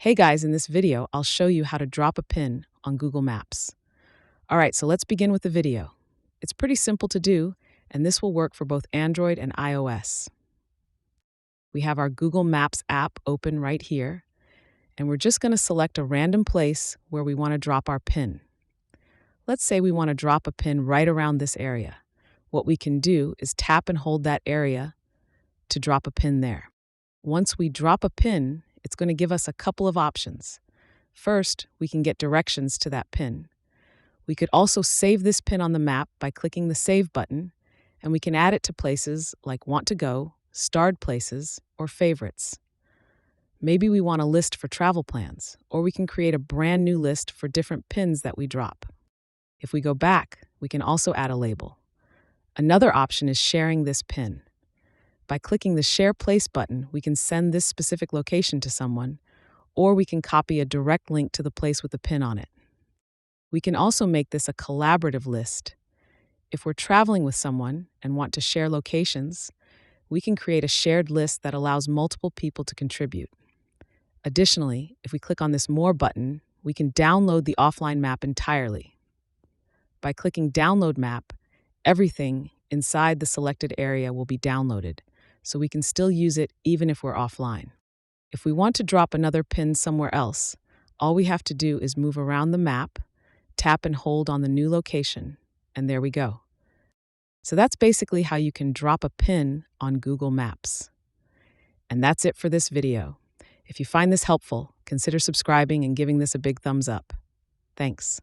Hey guys, in this video, I'll show you how to drop a pin on Google Maps. All right, so let's begin with the video. It's pretty simple to do, and this will work for both Android and iOS. We have our Google Maps app open right here, and we're just going to select a random place where we want to drop our pin. Let's say we want to drop a pin right around this area. What we can do is tap and hold that area to drop a pin there. Once we drop a pin, it's going to give us a couple of options. First, we can get directions to that pin. We could also save this pin on the map by clicking the Save button, and we can add it to places like Want to Go, Starred Places, or Favorites. Maybe we want a list for travel plans, or we can create a brand new list for different pins that we drop. If we go back, we can also add a label. Another option is sharing this pin. By clicking the Share Place button, we can send this specific location to someone, or we can copy a direct link to the place with the pin on it. We can also make this a collaborative list. If we're traveling with someone and want to share locations, we can create a shared list that allows multiple people to contribute. Additionally, if we click on this More button, we can download the offline map entirely. By clicking Download Map, everything inside the selected area will be downloaded, so we can still use it even if we're offline. If we want to drop another pin somewhere else, all we have to do is move around the map, tap and hold on the new location, and there we go. So that's basically how you can drop a pin on Google Maps. And that's it for this video. If you find this helpful, consider subscribing and giving this a big thumbs up. Thanks.